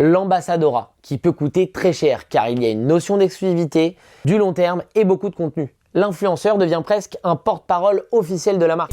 L'ambassadora, qui peut coûter très cher car il y a une notion d'exclusivité, du long terme et beaucoup de contenu. L'influenceur devient presque un porte-parole officiel de la marque.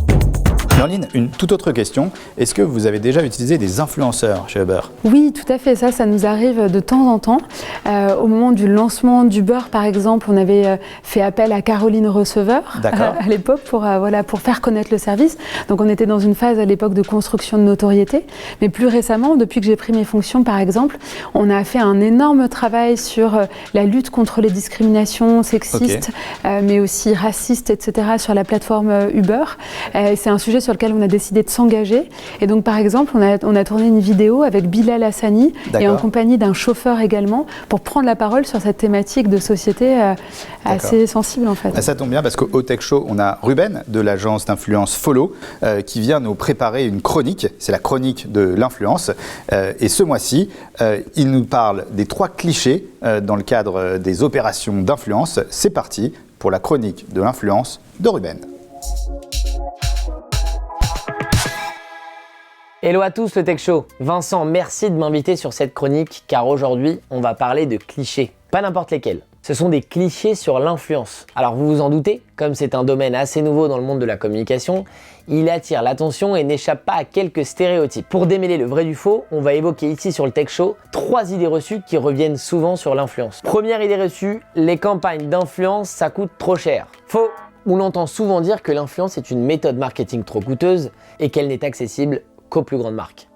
Norline, une toute autre question. Est-ce que vous avez déjà utilisé des influenceurs chez Uber? Oui, tout à fait. Ça nous arrive de temps en temps. Au moment du lancement d'Uber, par exemple, on avait fait appel à Caroline Receveur à l'époque pour faire connaître le service. Donc on était dans une phase à l'époque de construction de notoriété. Mais plus récemment, depuis que j'ai pris mes fonctions, par exemple, on a fait un énorme travail sur la lutte contre les discriminations sexistes, mais aussi racistes, etc. sur la plateforme Uber. C'est un sujet sur lequel on a décidé de s'engager. Et donc, par exemple, on a tourné une vidéo avec Bilal Hassani et en compagnie d'un chauffeur également pour prendre la parole sur cette thématique de société assez sensible en fait. Ça tombe bien parce qu'au Tech Show, on a Ruben de l'agence d'influence Follow qui vient nous préparer une chronique. C'est la chronique de l'influence. Et ce mois-ci, il nous parle des 3 clichés dans le cadre des opérations d'influence. C'est parti pour la chronique de l'influence de Ruben. Hello à tous le Tech Show. Vincent, merci de m'inviter sur cette chronique car aujourd'hui on va parler de clichés. Pas n'importe lesquels. Ce sont des clichés sur l'influence. Alors vous vous en doutez, comme c'est un domaine assez nouveau dans le monde de la communication, il attire l'attention et n'échappe pas à quelques stéréotypes. Pour démêler le vrai du faux, on va évoquer ici sur le Tech Show 3 idées reçues qui reviennent souvent sur l'influence. Première idée reçue, les campagnes d'influence ça coûte trop cher. Faux. On entend souvent dire que l'influence est une méthode marketing trop coûteuse et qu'elle n'est accessible qu'aux plus grandes marques.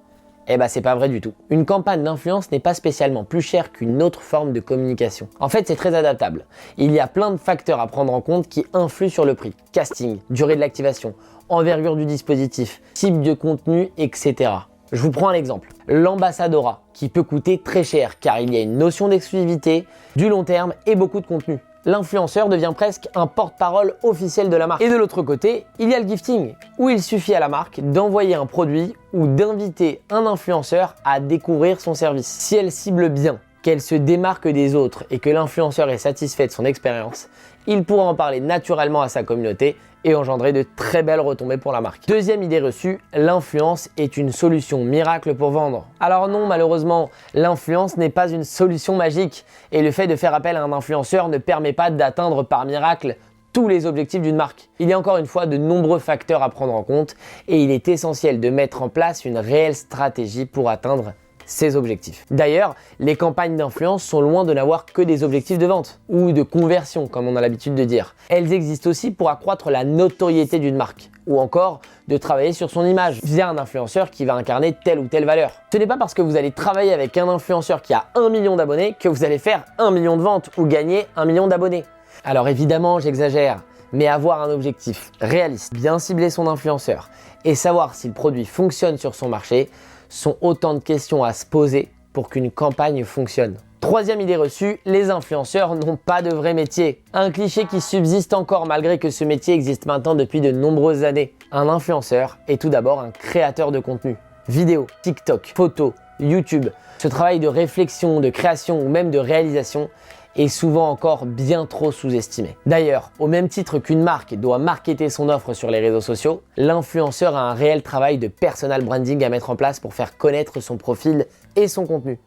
Eh ben c'est pas vrai du tout. Une campagne d'influence n'est pas spécialement plus chère qu'une autre forme de communication. En fait, c'est très adaptable. Il y a plein de facteurs à prendre en compte qui influent sur le prix. Casting, durée de l'activation, envergure du dispositif, type de contenu, etc. Je vous prends un exemple. L'ambassadora, qui peut coûter très cher car il y a une notion d'exclusivité, du long terme et beaucoup de contenu. L'influenceur devient presque un porte-parole officiel de la marque. Et de l'autre côté, il y a le gifting, où il suffit à la marque d'envoyer un produit ou d'inviter un influenceur à découvrir son service. Si elle cible bien, qu'elle se démarque des autres et que l'influenceur est satisfait de son expérience, il pourra en parler naturellement à sa communauté et engendrer de très belles retombées pour la marque. Deuxième idée reçue, l'influence est une solution miracle pour vendre. Alors non, malheureusement, l'influence n'est pas une solution magique et le fait de faire appel à un influenceur ne permet pas d'atteindre par miracle tous les objectifs d'une marque. Il y a encore une fois de nombreux facteurs à prendre en compte et il est essentiel de mettre en place une réelle stratégie pour atteindre ces objectifs. D'ailleurs, les campagnes d'influence sont loin de n'avoir que des objectifs de vente ou de conversion, comme on a l'habitude de dire. Elles existent aussi pour accroître la notoriété d'une marque ou encore de travailler sur son image via un influenceur qui va incarner telle ou telle valeur. Ce n'est pas parce que vous allez travailler avec un influenceur qui a 1 million d'abonnés que vous allez faire 1 million de ventes ou gagner 1 million d'abonnés. Alors évidemment, j'exagère, mais avoir un objectif réaliste, bien cibler son influenceur et savoir si le produit fonctionne sur son marché sont autant de questions à se poser pour qu'une campagne fonctionne. Troisième idée reçue, les influenceurs n'ont pas de vrai métier. Un cliché qui subsiste encore malgré que ce métier existe maintenant depuis de nombreuses années. Un influenceur est tout d'abord un créateur de contenu. Vidéo, TikTok, photos, YouTube. Ce travail de réflexion, de création ou même de réalisation est souvent encore bien trop sous-estimé. D'ailleurs, au même titre qu'une marque doit marketer son offre sur les réseaux sociaux, l'influenceur a un réel travail de personal branding à mettre en place pour faire connaître son profil et son contenu.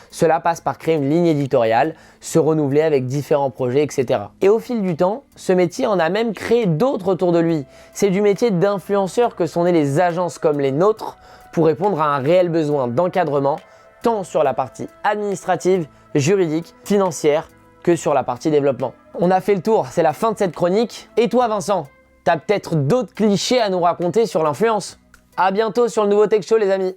Cela passe par créer une ligne éditoriale, se renouveler avec différents projets, etc. Et au fil du temps, ce métier en a même créé d'autres autour de lui. C'est du métier d'influenceur que sont nées les agences comme les nôtres pour répondre à un réel besoin d'encadrement, tant sur la partie administrative, juridique, financière, que sur la partie développement. On a fait le tour, c'est la fin de cette chronique. Et toi Vincent, t'as peut-être d'autres clichés à nous raconter sur l'influence. À bientôt sur le nouveau Tech Show les amis.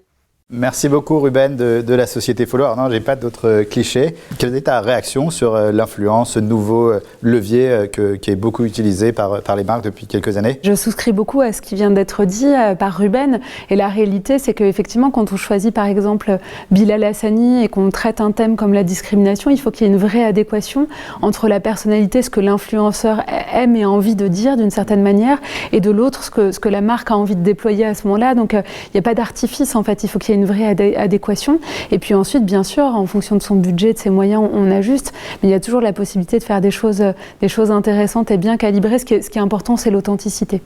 Merci beaucoup Ruben de la société Follow. Alors non, j'ai pas d'autres clichés. Quelle est ta réaction sur l'influence, ce nouveau levier qui est beaucoup utilisé par les marques depuis quelques années? Je souscris beaucoup à ce qui vient d'être dit par Ruben. Et la réalité, c'est qu'effectivement, quand on choisit par exemple Bilal Hassani et qu'on traite un thème comme la discrimination, il faut qu'il y ait une vraie adéquation entre la personnalité, ce que l'influenceur aime et a envie de dire d'une certaine manière, et de l'autre, ce que la marque a envie de déployer à ce moment-là. Donc il n'y a pas d'artifice en fait, il faut qu'il y ait une vraie adéquation. Et puis ensuite, bien sûr, en fonction de son budget, de ses moyens, on ajuste. Mais il y a toujours la possibilité de faire des choses intéressantes et bien calibrées. Ce qui est important, c'est l'authenticité.